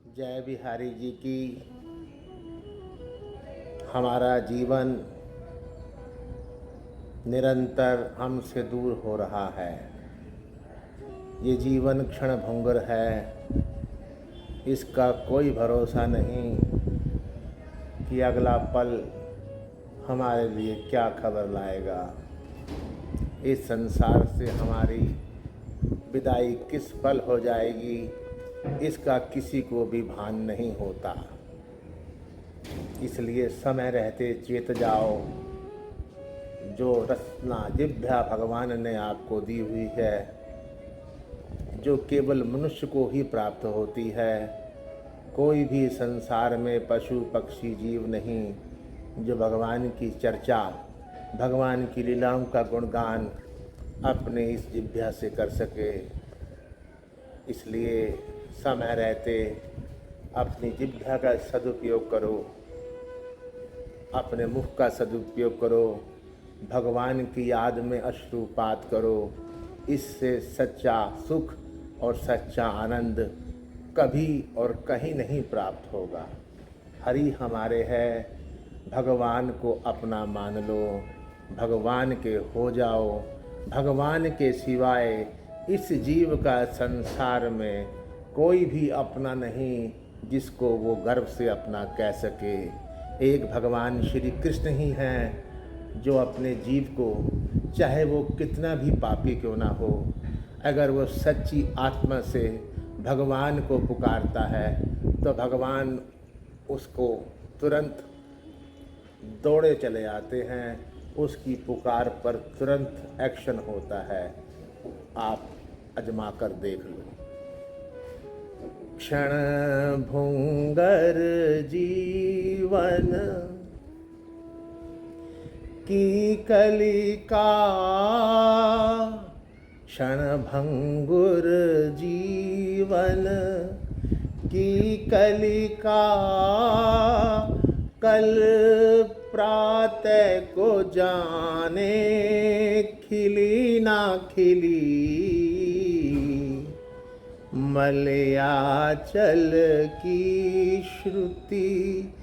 जय बिहारी जी की। हमारा जीवन निरंतर हमसे दूर हो रहा है। ये जीवन क्षण भंगुर है। इसका कोई भरोसा नहीं कि अगला पल हमारे लिए क्या खबर लाएगा। इस संसार से हमारी विदाई किस पल हो जाएगी, इसका किसी को भी भान नहीं होता। इसलिए समय रहते चेत जाओ। जो रचना जिह्वा भगवान ने आपको दी हुई है, जो केवल मनुष्य को ही प्राप्त होती है, कोई भी संसार में पशु पक्षी जीव नहीं जो भगवान की चर्चा, भगवान की लीलाओं का गुणगान अपने इस जिह्वा से कर सके। इसलिए समय रहते अपनी जिह्वा का सदुपयोग करो, अपने मुख का सदुपयोग करो, भगवान की याद में अश्रुपात करो। इससे सच्चा सुख और सच्चा आनंद कभी और कहीं नहीं प्राप्त होगा। हरि हमारे है, भगवान को अपना मान लो, भगवान के हो जाओ। भगवान के सिवाय इस जीव का संसार में कोई भी अपना नहीं जिसको वो गर्व से अपना कह सके। एक भगवान श्री कृष्ण ही हैं जो अपने जीव को, चाहे वो कितना भी पापी क्यों ना हो, अगर वो सच्ची आत्मा से भगवान को पुकारता है तो भगवान उसको तुरंत दौड़े चले आते हैं। उसकी पुकार पर तुरंत एक्शन होता है। आप आजमा कर देख लो। क्षण भंगुर जीवन की कलिका, क्षण भंगुर जीवन की कलिका, कल प्रातः को जाने खिली ना खिली। मलयाचल की श्रुति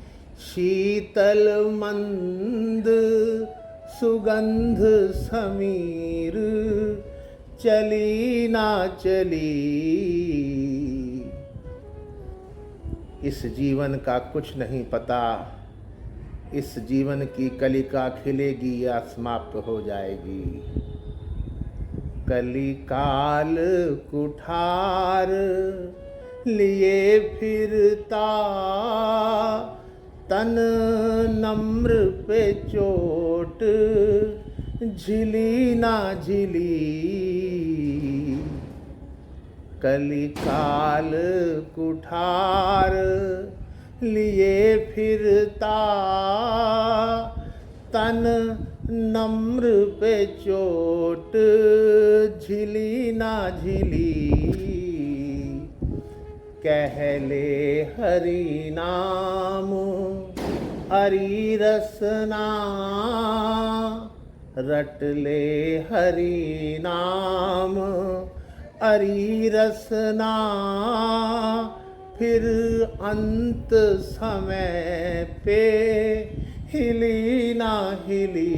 शीतल मंद सुगंध समीर, चली ना चली। इस जीवन का कुछ नहीं पता, इस जीवन की कलिका खिलेगी या समाप्त हो जाएगी। कलिकाल कुठार लिए फिरता, तन नम्र पे चोट झिली ना झिली। कलिकाल कुठार लिए फिरता, तन नम्र पे चोट झिली ना झिली। कह ले हरि नाम हरि रसना, रट ले हरि नाम हरि रसना। फिर अंत समय पे हिली ना हिली।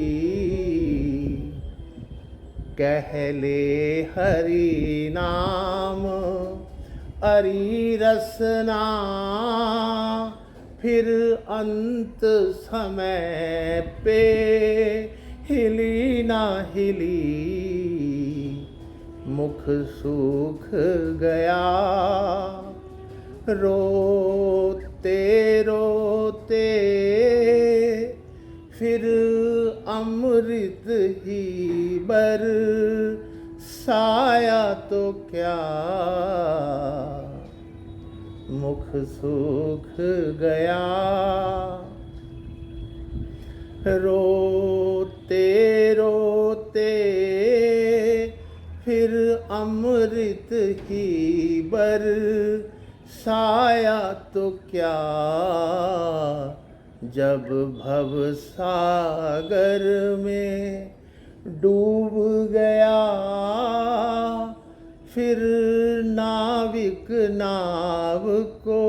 कह ले हरि नाम हरि रसना, फिर अंत समय पे हिली ना हिली। मुख सूख गया रोते रोते, फिर अमृत ही बरसाया तो क्या। मुख सूख गया रोते रोते, फिर अमृत ही बरसाया तो क्या। जब भव सागर में डूब गया, फिर नाविक नाविक नाव को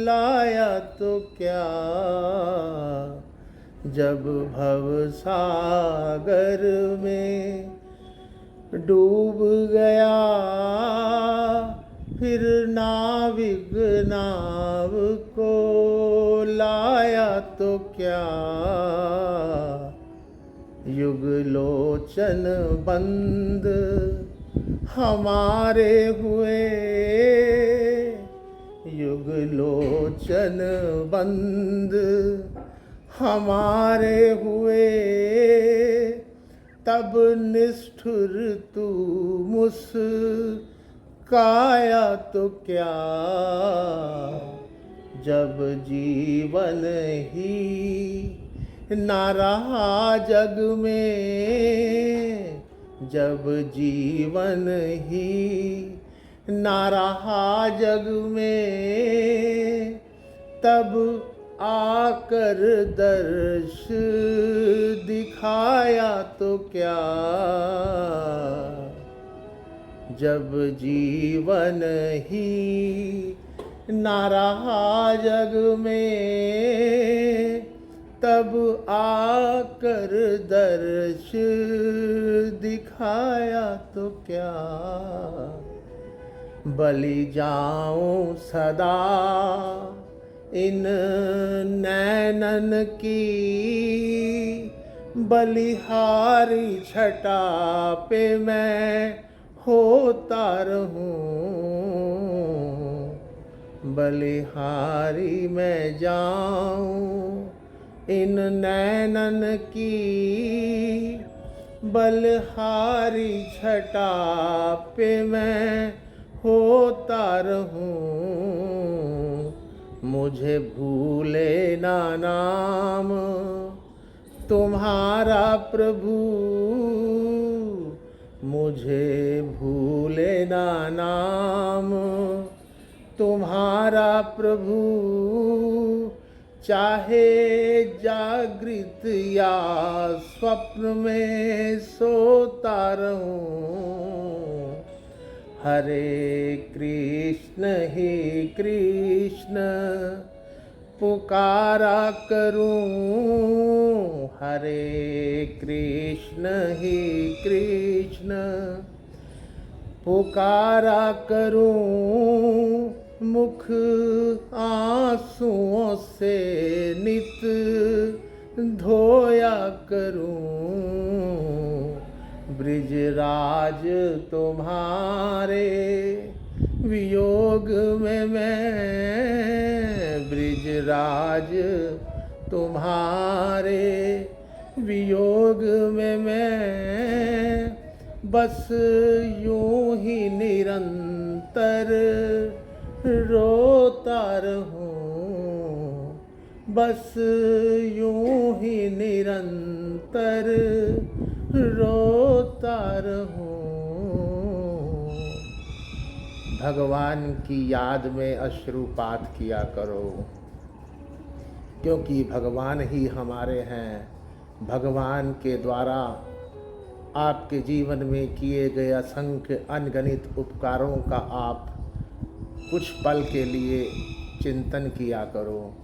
लाया तो क्या, जब भव सागर में डूब गया। फिर नाविक नाव को लाया तो क्या, युग लोचन बंद हमारे हुए। युग लोचन बंद हमारे हुए, तब निष्ठुर तू मुस्काया तो क्या, जब जीवन ही ना रहा जग में। जब जीवन ही ना रहा जग में, तब आकर दर्श दिखाया तो क्या, जब जीवन ही ना रहा जग में, तब आकर दर्श दिखाया तो क्या। बलि जाऊं सदा इन नैनन की, बलिहारी छटा पे मैं होता रहूं। बलिहारी मैं जाऊं इन नैनन की, बलिहारी छटा पे मैं होता रहूं। मुझे भूले ना नाम तुम्हारा प्रभु, मुझे भूले ना नाम तुम्हारा प्रभु। चाहे जागृत या स्वप्न में सोता रहूं। हरे कृष्ण ही कृष्ण पुकारा करूं। हरे कृष्ण ही कृष्ण पुकारा करूं। मुख आंसुओं से नित धोया करूं। ब्रिजराज तुम्हारे वियोग में मैं, ब्रिजराज तुम्हारे वियोग में मैं, बस यूं ही निरंतर रोता रहूं। बस यूं ही निरंतर रोता रहूं। भगवान की याद में अश्रुपात किया करो, क्योंकि भगवान ही हमारे हैं। भगवान के द्वारा आपके जीवन में किए गए असंख्य अनगिनत उपकारों का आप कुछ पल के लिए चिंतन किया करो।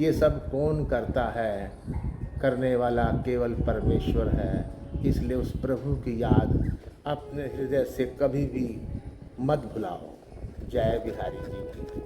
ये सब कौन करता है? करने वाला केवल परमेश्वर है। इसलिए उस प्रभु की याद अपने हृदय से कभी भी मत भुलाओ। जय बिहारी जी की।